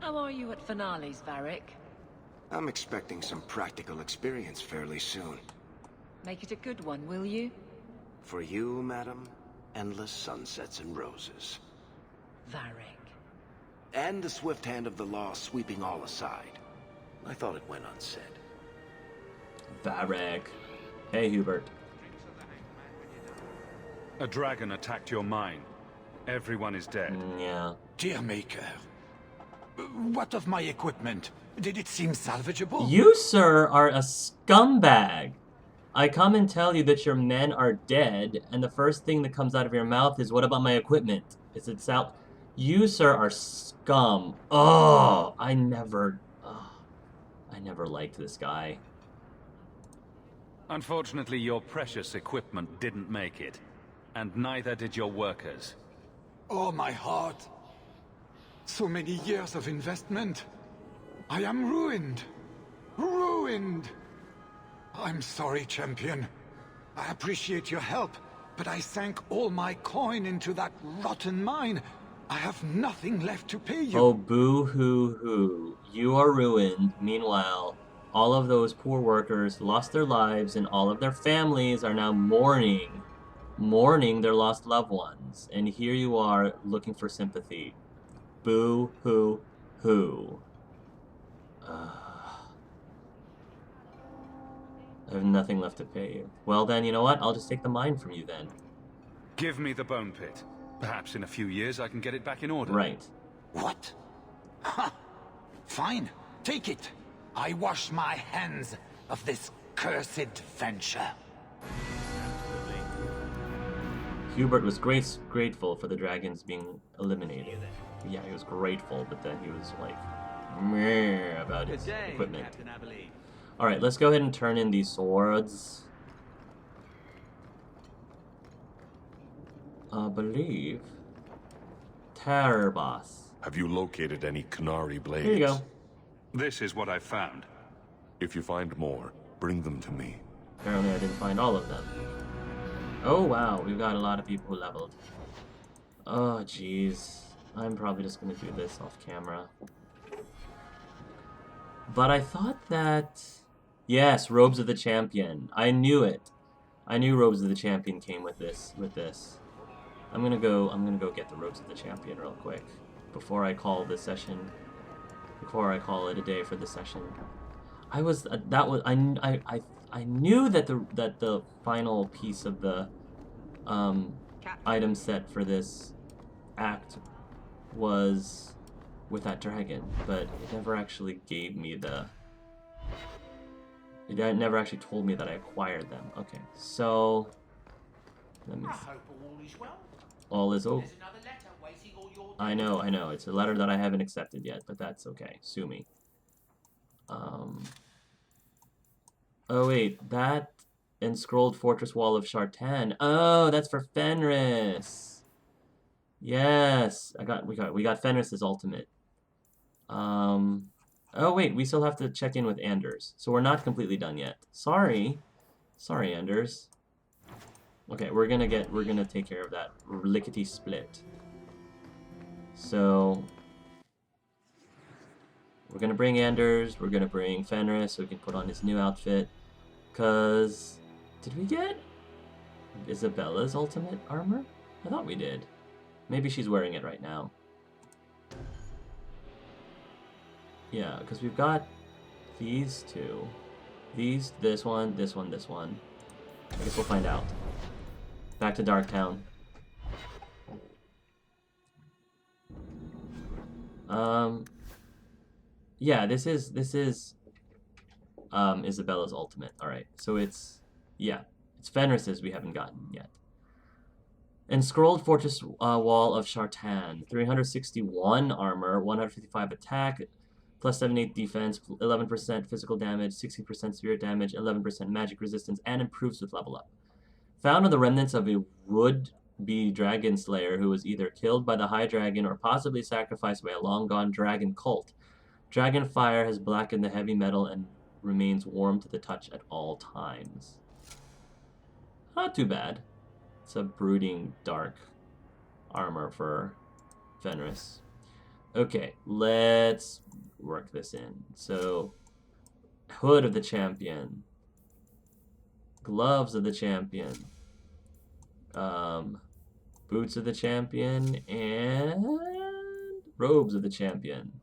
How are you at finales, Varric? I'm expecting some practical experience fairly soon. Make it a good one, will you? For you, madam, endless sunsets and roses. Varric. And the swift hand of the law sweeping all aside. I thought it went unsaid. Varric. Hey, Hubert. A dragon attacked your mine. Everyone is dead. Yeah. Dear Maker, what of my equipment? Did it seem salvageable? You, sir, are a scumbag. I come and tell you that your men are dead, and the first thing that comes out of your mouth is, what about my equipment? Is it sal... You, sir, are scum. Oh, I never liked this guy. Unfortunately, your precious equipment didn't make it. And neither did your workers. Oh, my heart. So many years of investment. I am ruined. Ruined. I'm sorry, champion. I appreciate your help, but I sank all my coin into that rotten mine. I have nothing left to pay you. Oh, boo-hoo-hoo. You are ruined. Meanwhile, all of those poor workers lost their lives, and all of their families are now mourning their lost loved ones. And here you are looking for sympathy. Boo-hoo-hoo. I have nothing left to pay you. Well then, you know what? I'll just take the mine from you then. Give me the bone pit. Perhaps in a few years I can get it back in order. Right. What? Ha! Fine, take it. I wash my hands of this cursed venture. Hubert was grateful for the dragons being eliminated. Yeah, he was grateful, but then he was like, meh about his equipment. Alright, let's go ahead and turn in these swords. I believe... Terror Boss. Have you located any Canary blades? Here you go. This is what I found. If you find more, bring them to me. Apparently I didn't find all of them. Oh wow, we've got a lot of people who leveled. Oh jeez. I'm probably just gonna do this off camera. But I thought that... Yes, Robes of the Champion. I knew it. I knew Robes of the Champion came with this. I'm gonna go get the Robes of the Champion real quick before I call this session. Before I call it a day for this session. I knew that the final piece of the item set for this act was with that dragon, but it never actually gave me the... It never actually told me that I acquired them. Okay, so... Let me see. All is over. I know. It's a letter that I haven't accepted yet, but that's okay. Sue me. Oh wait, that Enscrolled Fortress Wall of Shartan. Oh, that's for Fenris. Yes, we got Fenris's ultimate. Oh wait, we still have to check in with Anders, so we're not completely done yet. Sorry, Anders. Okay, we're gonna take care of that lickety split. So we're gonna bring Anders, we're gonna bring Fenris so we can put on his new outfit. Cause did we get Isabella's ultimate armor? I thought we did. Maybe she's wearing it right now. Yeah, because we've got these two. This one. I guess we'll find out. Back to Darktown. Yeah, this is Isabella's ultimate. Alright, so it's Fenris's we haven't gotten yet. Enscrolled Fortress Wall of Shartan. 361 armor, 155 attack, plus 78 defense, 11% physical damage, 16% spirit damage, 11% magic resistance, and improves with level up. Found on the remnants of a would-be dragon slayer who was either killed by the High Dragon or possibly sacrificed by a long-gone dragon cult. Dragon fire has blackened the heavy metal and remains warm to the touch at all times. Not too bad. It's a brooding dark armor for Fenris. Okay, let's work this in. So, hood of the champion, gloves of the champion, boots of the champion, and robes of the champion.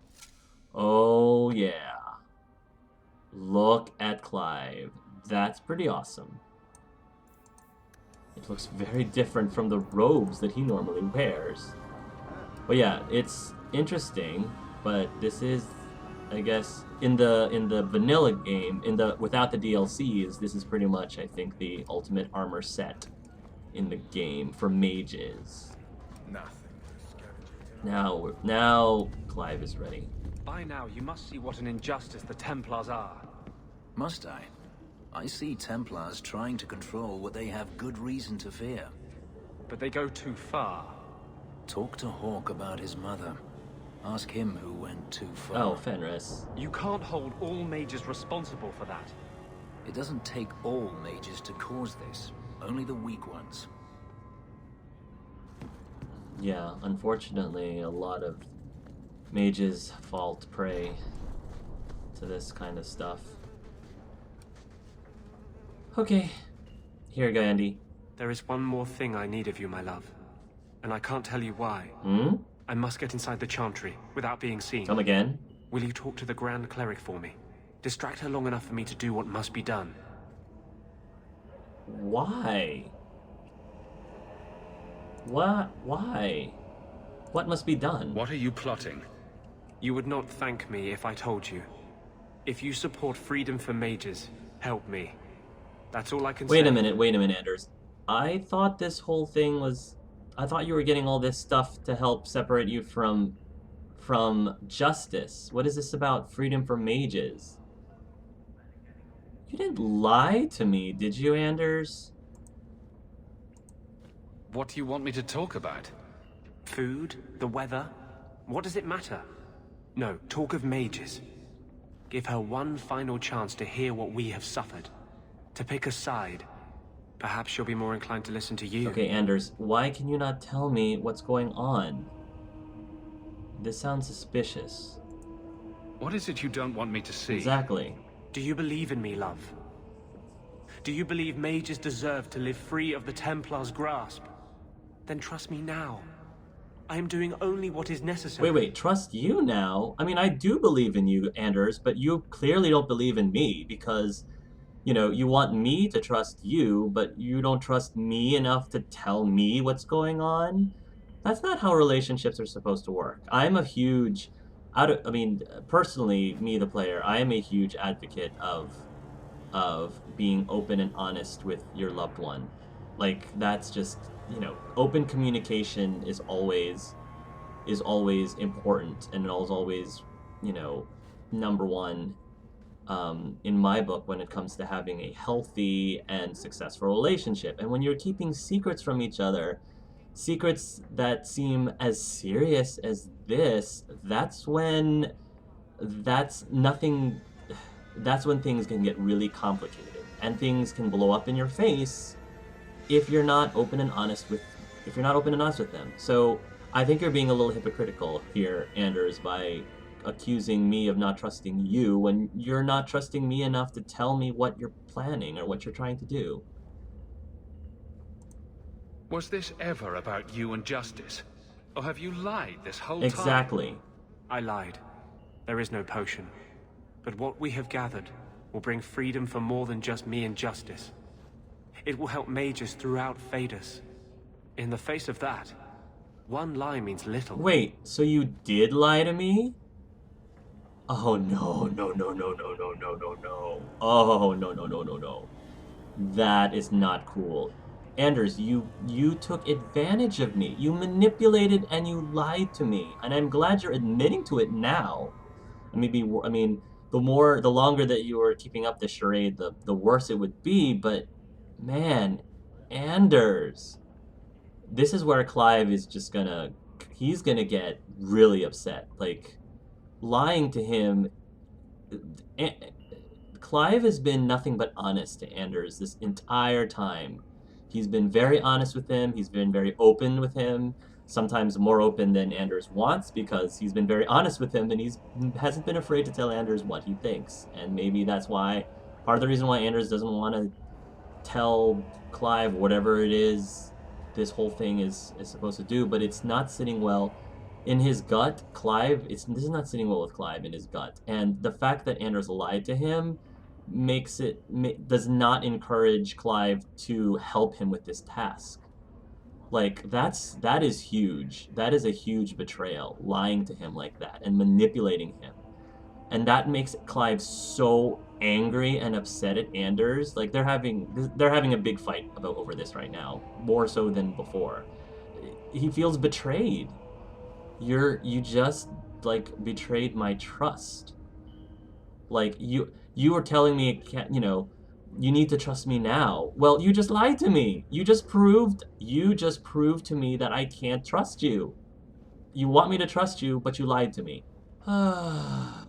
Oh yeah. Look at Clive. That's pretty awesome. It looks very different from the robes that he normally wears. But yeah, it's interesting, but this is, I guess, in the vanilla game, without the DLCs, this is pretty much, I think, the ultimate armor set in the game for mages. Now Clive is ready. By now, you must see what an injustice the Templars are. Must I? I see Templars trying to control what they have good reason to fear. But they go too far. Talk to Hawke about his mother. Ask him who went too far. Oh, Fenris. You can't hold all mages responsible for that. It doesn't take all mages to cause this. Only the weak ones. Yeah, unfortunately, a lot of mages fall prey to this kind of stuff. Okay. Here, Gandhi. There is one more thing I need of you, my love. And I can't tell you why. Hmm? I must get inside the Chantry without being seen. Come again? Will you talk to the Grand Cleric for me? Distract her long enough for me to do what must be done. Why? What? Why? What must be done? What are you plotting? You would not thank me if I told you. If you support freedom for mages, help me. That's all I can say. Wait a minute, Anders. I thought this whole thing was... I thought you were getting all this stuff to help separate you from justice. What is this about freedom for mages? You didn't lie to me, did you, Anders? What do you want me to talk about? Food? The weather? What does it matter? No, talk of mages. Give her one final chance to hear what we have suffered. To pick a side. Perhaps she'll be more inclined to listen to you. Okay, Anders, why can you not tell me what's going on? This sounds suspicious. What is it you don't want me to see? Exactly. Do you believe in me, love? Do you believe mages deserve to live free of the Templars' grasp? Then trust me now. I am doing only what is necessary. Wait, trust you now? I mean, I do believe in you, Anders, but you clearly don't believe in me because, you know, you want me to trust you, but you don't trust me enough to tell me what's going on? That's not how relationships are supposed to work. I'm a huge, personally, me the player, I am a huge advocate of being open and honest with your loved one. Like, that's just, you know, open communication is always important, and it is always, you know, number one in my book when it comes to having a healthy and successful relationship. And when you're keeping secrets from each other, secrets that seem as serious as this, that's when things can get really complicated, and things can blow up in your face if you're not open and honest with them. So I think you're being a little hypocritical here, Anders, by accusing me of not trusting you when you're not trusting me enough to tell me what you're planning or what you're trying to do. Was this ever about you and justice? Or have you lied this whole time? Exactly. I lied. There is no potion. But what we have gathered will bring freedom for more than just me and justice. It will help mages throughout Phaedus. In the face of that, one lie means little. Wait, so you did lie to me? Oh no. Oh no. That is not cool. Anders, you took advantage of me. You manipulated and you lied to me. And I'm glad you're admitting to it now. The longer that you were keeping up this charade, the worse it would be. But man, Anders, this is where Clive is just he's gonna get really upset. Like, lying to him, Clive has been nothing but honest to Anders this entire time. He's been very honest with him. He's been very open with him. sometimes more open than Anders wants, because he's been very honest with him, and hasn't been afraid to tell Anders what he thinks. And maybe that's why, part of the reason why Anders doesn't want to tell Clive whatever it is this whole thing is supposed to do, but it's not sitting well in his gut. This is not sitting well with Clive in his gut. And the fact that Anders lied to him does not encourage Clive to help him with this task. Like, that is huge. That is a huge betrayal, lying to him like that and manipulating him. And that makes Clive so angry and upset at Anders. Like, they're having a big fight over this right now, more so than before. He feels betrayed. You just, like, betrayed my trust. Like, you were telling me, you need to trust me now. Well, you just lied to me. You just proved to me that I can't trust you. You want me to trust you, but you lied to me. But,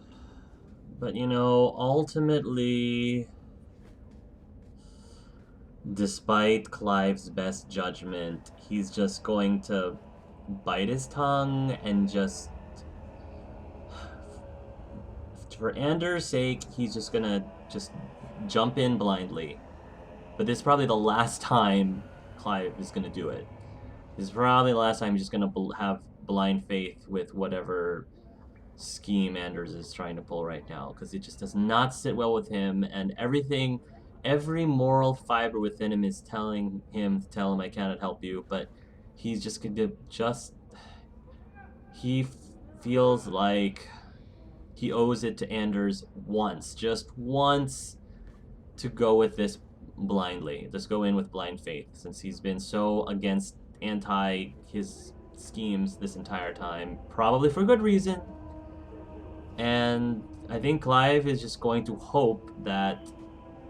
ultimately, despite Clive's best judgment, he's just going to bite his tongue and just, for Anders' sake, he's just gonna jump in blindly. But this is probably the last time Clive is gonna do it. This is probably the last time he's just gonna have blind faith with whatever scheme Anders is trying to pull right now, because it just does not sit well with him, and every moral fiber within him is telling him to tell him, I cannot help you, but he's just gonna he feels like he owes it to Anders just once, to go with this blindly. Just go in with blind faith, since he's been so anti his schemes this entire time, probably for good reason. And I think Clive is just going to hope that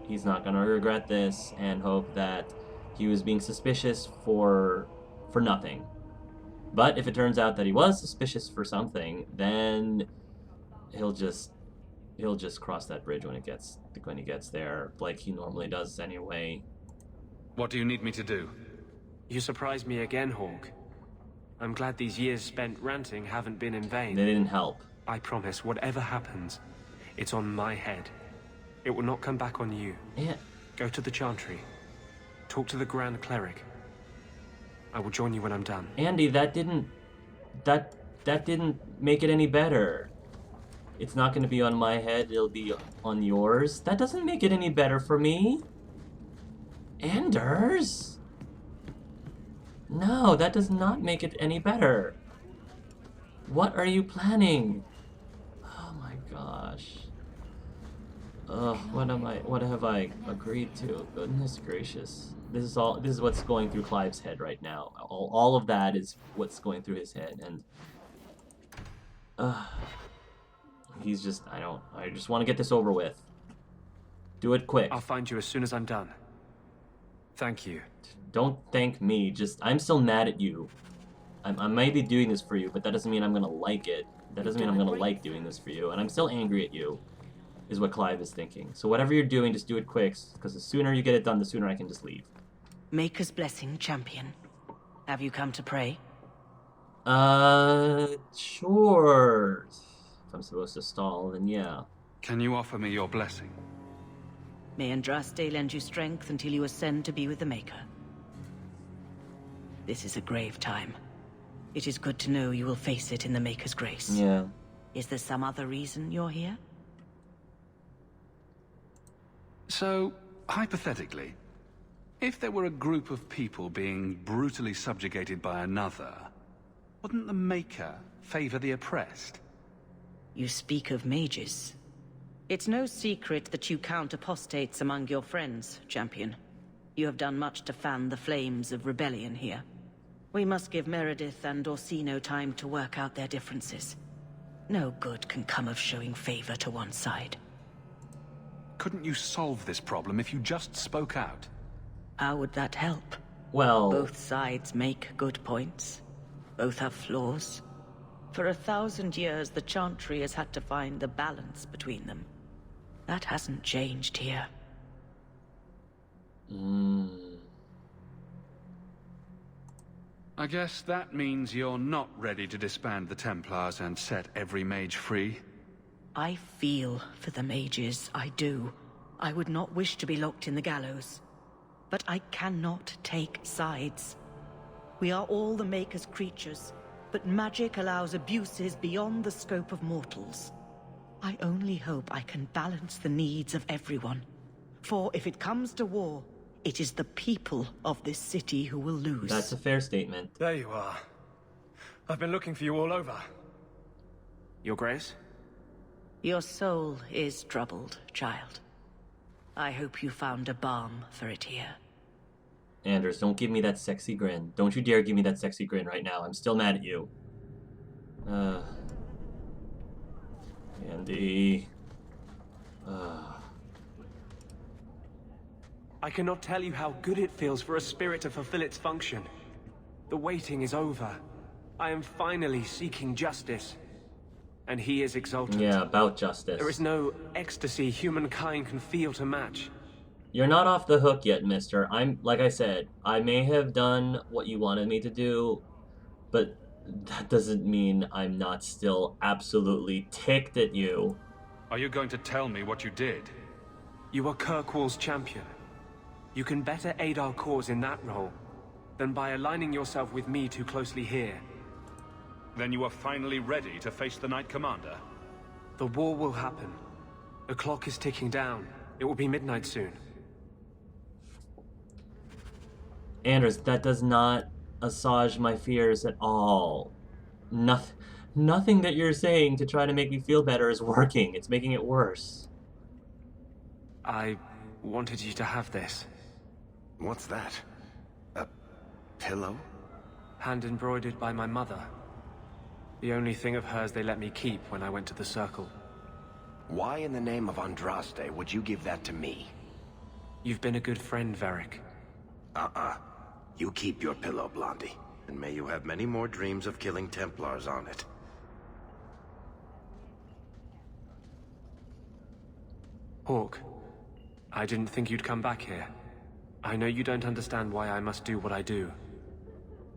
he's not going to regret this, and hope that he was being suspicious for nothing. But if it turns out that he was suspicious for something, then he'll just cross that bridge when he gets there, like he normally does anyway. What do you need me to do? You surprised me again, Hawke. I'm glad these years spent ranting haven't been in vain. They didn't help. I promise, whatever happens, it's on my head. It will not come back on you. Yeah. Go to the Chantry. Talk to the Grand Cleric. I will join you when I'm done. Andy, that didn't make it any better. It's not going to be on my head, it'll be on yours. That doesn't make it any better for me. Anders? No, that does not make it any better. What are you planning? Oh my gosh. What have I agreed to? Goodness gracious. This is what's going through Clive's head right now. All of that is what's going through his head, and he's just, I just want to get this over with. Do it quick. I'll find you as soon as I'm done. Thank you. Don't thank me. I'm still mad at you. I might be doing this for you, but that doesn't mean I'm gonna like it. That doesn't mean I'm gonna like doing this for you, and I'm still angry at you, is what Clive is thinking. So whatever you're doing, just do it quick, because the sooner you get it done, the sooner I can just leave. Maker's blessing, champion. Have you come to pray? Sure. If I'm supposed to stall, then yeah. Can you offer me your blessing? May Andraste lend you strength until you ascend to be with the Maker. This is a grave time. It is good to know you will face it in the Maker's grace. Yeah. Is there some other reason you're here? So, hypothetically, if there were a group of people being brutally subjugated by another, wouldn't the Maker favor the oppressed? You speak of mages. It's no secret that you count apostates among your friends, champion. You have done much to fan the flames of rebellion here. We must give Meredith and Orsino time to work out their differences. No good can come of showing favor to one side. Couldn't you solve this problem if you just spoke out? How would that help? Well... Both sides make good points. Both have flaws. For 1,000 years, the Chantry has had to find the balance between them. That hasn't changed here. I guess that means you're not ready to disband the Templars and set every mage free? I feel for the mages, I do. I would not wish to be locked in the gallows. But I cannot take sides. We are all the Maker's creatures, but magic allows abuses beyond the scope of mortals. I only hope I can balance the needs of everyone. For if it comes to war, it is the people of this city who will lose. That's a fair statement. There you are. I've been looking for you all over. Your Grace? Your soul is troubled, child. I hope you found a balm for it here. Anders, don't give me that sexy grin. Don't you dare give me that sexy grin right now. I'm still mad at you. Andy. I cannot tell you how good it feels for a spirit to fulfill its function. The waiting is over. I am finally seeking justice. And he is exultant. Yeah, about justice. There is no ecstasy humankind can feel to match. You're not off the hook yet, mister. Like I said, I may have done what you wanted me to do, but that doesn't mean I'm not still absolutely ticked at you. Are you going to tell me what you did? You are Kirkwall's champion. You can better aid our cause in that role than by aligning yourself with me too closely here. Then you are finally ready to face the Knight Commander? The war will happen. The clock is ticking down. It will be midnight soon. Anders, that does not assuage my fears at all. Nothing that you're saying to try to make me feel better is working. It's making it worse. I wanted you to have this. What's that? A pillow? Hand embroidered by my mother. The only thing of hers they let me keep when I went to the Circle. Why in the name of Andraste would you give that to me? You've been a good friend, Varric. You keep your pillow, Blondie. And may you have many more dreams of killing Templars on it. Hawke, I didn't think you'd come back here. I know you don't understand why I must do what I do.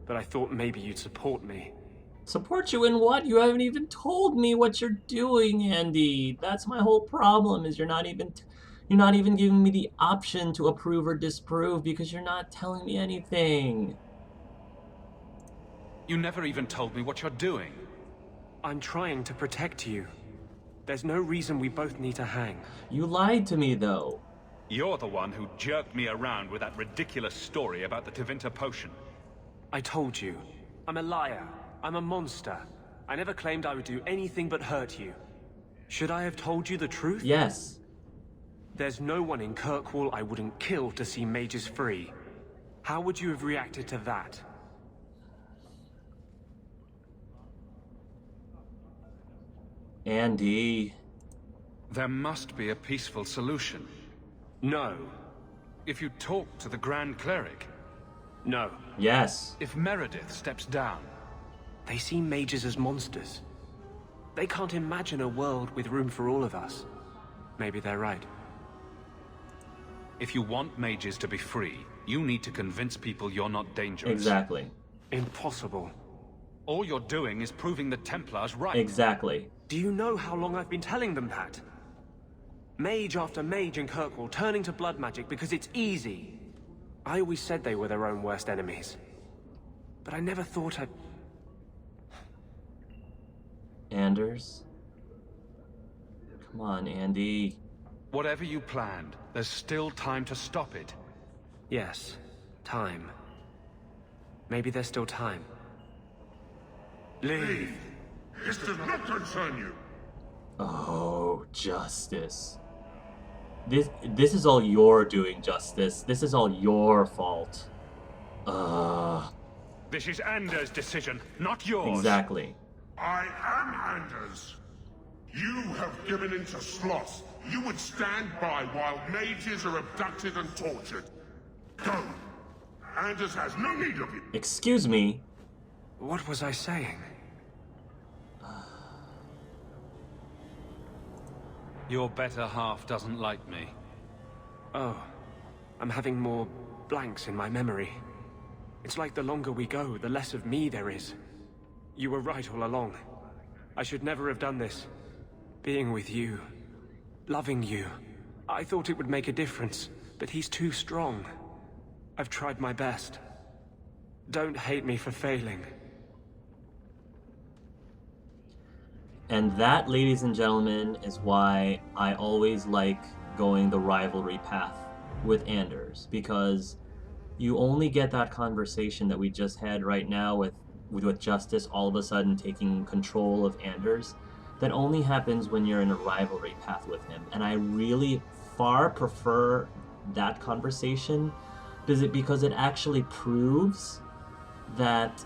But I thought maybe you'd support me. Support you in what? You haven't even told me what you're doing, Andy. That's my whole problem, is you're not even giving me the option to approve or disapprove because you're not telling me anything. You never even told me what you're doing. I'm trying to protect you. There's no reason we both need to hang. You lied to me, though. You're the one who jerked me around with that ridiculous story about the Tevinter potion. I told you. I'm a liar. I'm a monster. I never claimed I would do anything but hurt you. Should I have told you the truth? Yes. There's no one in Kirkwall I wouldn't kill to see mages free. How would you have reacted to that? Andy. There must be a peaceful solution. No. If you talk to the Grand Cleric. No. Yes. If Meredith steps down. They see mages as monsters. They can't imagine a world with room for all of us. Maybe they're right. If you want mages to be free, you need to convince people you're not dangerous. Exactly. Impossible. All you're doing is proving the Templars right. Exactly. Do you know how long I've been telling them that? Mage after mage in Kirkwall turning to blood magic because it's easy. I always said they were their own worst enemies. But I never thought I'd... Anders? Come on, Andy. Whatever you planned, there's still time to stop it. Yes, time. Maybe there's still time. Leave! This does not concern you! Oh, Justice. This is all you're doing, Justice. This is all your fault. This is Anders' decision, not yours. Exactly. I am Anders. You have given in to sloth. You would stand by while mages are abducted and tortured. Go. Anders has no need of you. Excuse me. What was I saying? Your better half doesn't like me. Oh, I'm having more blanks in my memory. It's like the longer we go, the less of me there is. You were right all along. I should never have done this. Being with you, loving you, I thought it would make a difference, but he's too strong. I've tried my best. Don't hate me for failing. And that, ladies and gentlemen, is why I always like going the rivalry path with Anders, because you only get that conversation that we just had right now with Justice all of a sudden taking control of Anders. That only happens when you're in a rivalry path with him, and I really far prefer that conversation because it actually proves that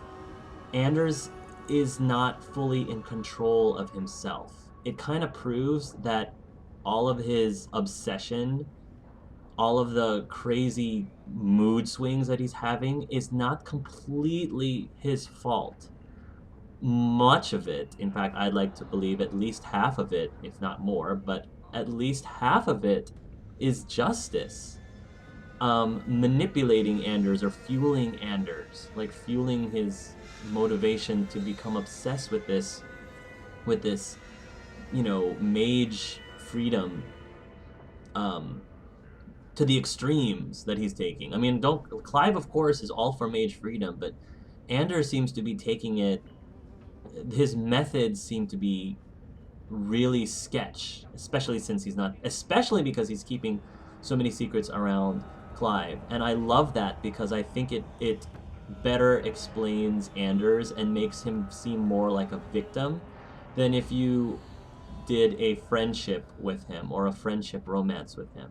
Anders is not fully in control of himself. It kind of proves that all of his obsession, all of the crazy mood swings that he's having is not completely his fault. Much of it, in fact, I'd like to believe at least half of it, if not more, but at least half of it is Justice. Manipulating Anders or fueling Anders, like fueling his motivation to become obsessed with this, you know, mage freedom, to the extremes that he's taking. I mean, Clive, of course, is all for mage freedom, but Anders seems to be taking it, his methods seem to be really sketch, especially because he's keeping so many secrets around Clive. And I love that because I think it better explains Anders and makes him seem more like a victim than if you did a friendship with him or a friendship romance with him.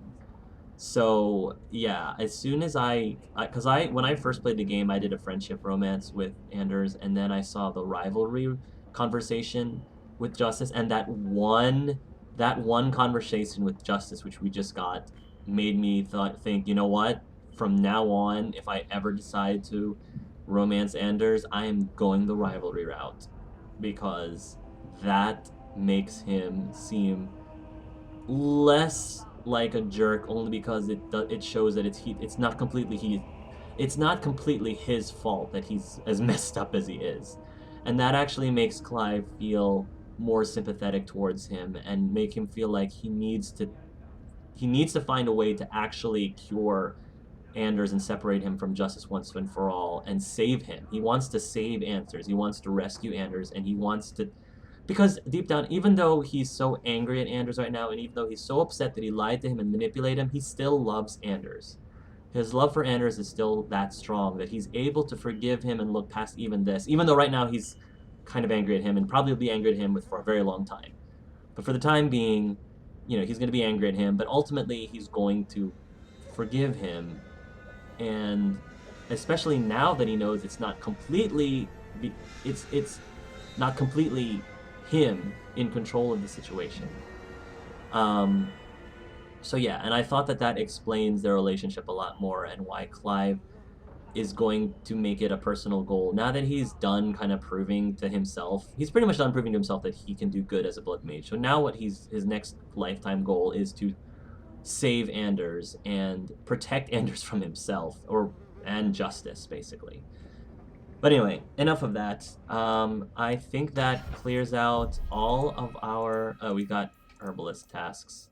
So yeah, as soon as when I first played the game, I did a friendship romance with Anders, and then I saw the rivalry conversation with Justice, and that one conversation with Justice, which we just got, made me think, you know what? From now on, if I ever decide to romance Anders, I am going the rivalry route, because that makes him seem less like a jerk, only because it shows that it's not completely his fault that he's as messed up as he is, and that actually makes Clive feel more sympathetic towards him and make him feel like he needs to find a way to actually cure Anders and separate him from Justice once and for all and save him. He wants to save Anders. He wants to rescue Anders, and he wants to, because deep down, even though he's so angry at Anders right now, and even though he's so upset that he lied to him and manipulated him, he still loves Anders. His love for Anders is still that strong that he's able to forgive him and look past even this, even though right now he's kind of angry at him and probably will be angry at him for a very long time. But for the time being, you know, he's going to be angry at him, but ultimately he's going to forgive him. And especially now that he knows it's not completely him in control of the situation. So yeah, and I thought that explains their relationship a lot more, and why Clive is going to make it a personal goal. Now that he's done kind of proving to himself, he's pretty much done proving to himself that he can do good as a blood mage. So now what his next lifetime goal is to save Anders and protect Anders from himself and Justice, basically. But anyway, enough of that. I think that clears out all of our... we got herbalist tasks.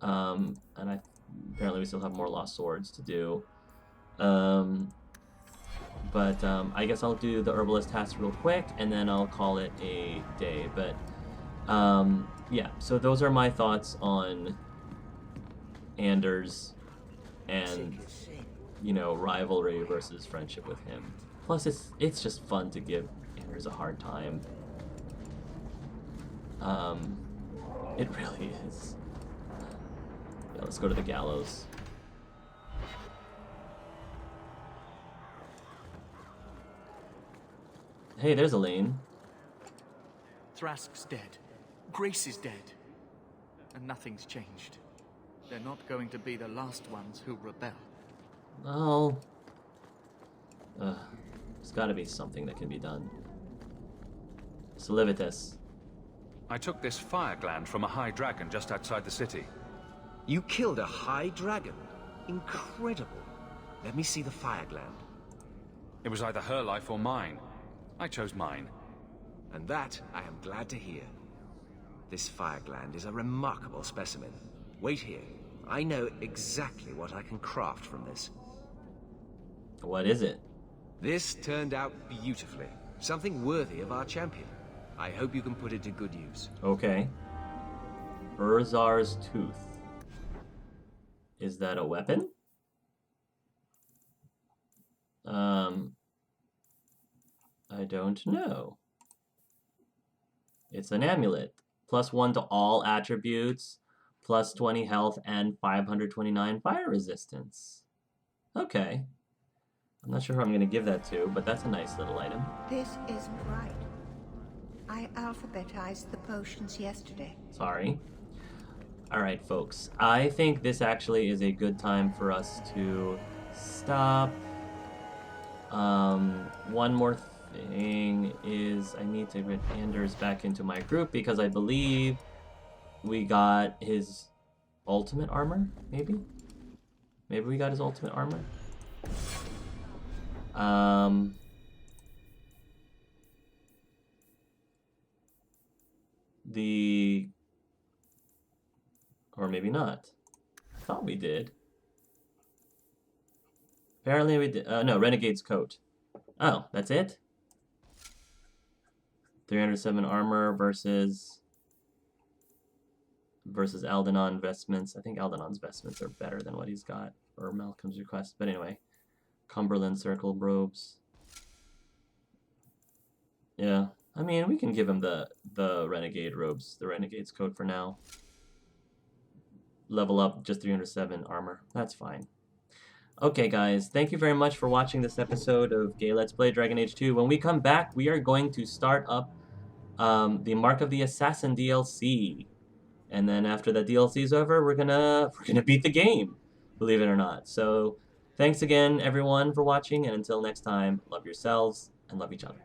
And apparently we still have more lost swords to do. But I guess I'll do the herbalist task real quick, and then I'll call it a day. But yeah, so those are my thoughts on Anders and, you know, rivalry versus friendship with him. Plus, it's just fun to give Anders a hard time. It really is. Yeah, let's go to the gallows. Hey, there's Elaine. Thrask's dead. Grace is dead. And nothing's changed. They're not going to be the last ones who rebel. Well... there's gotta be something that can be done. Solivitus. I took this fire gland from a high dragon just outside the city. You killed a high dragon? Incredible. Let me see the fire gland. It was either her life or mine. I chose mine. And that I am glad to hear. This fire gland is a remarkable specimen. Wait here. I know exactly what I can craft from this. What is it? This turned out beautifully. Something worthy of our champion. I hope you can put it to good use. Okay. Urzar's Tooth. Is that a weapon? I don't know. It's an amulet. +1 to all attributes, +20 health, and 529 fire resistance. Okay. I'm not sure who I'm going to give that to, but that's a nice little item. This isn't right. I alphabetized the potions yesterday. Sorry. Alright, folks. I think this actually is a good time for us to stop. One more thing is I need to get Anders back into my group because I believe we got his ultimate armor, maybe? Maybe we got his ultimate armor? Or maybe not. I thought we did. Apparently we did. No, Renegade's coat. Oh, that's it? 307 armor versus Aldenon vestments. I think Aldenon's vestments are better than what he's got, or Malcolm's request. But anyway, Cumberland circle robes. Yeah, I mean we can give him the Renegade robes, the Renegade's coat for now. Level up just 307 armor. That's fine. Okay, guys, thank you very much for watching this episode of Gay Let's Play Dragon Age 2. When we come back, we are going to start up the Mark of the Assassin DLC. And then after that DLC is over, we're gonna beat the game, believe it or not. So thanks again, everyone, for watching, and until next time, love yourselves and love each other.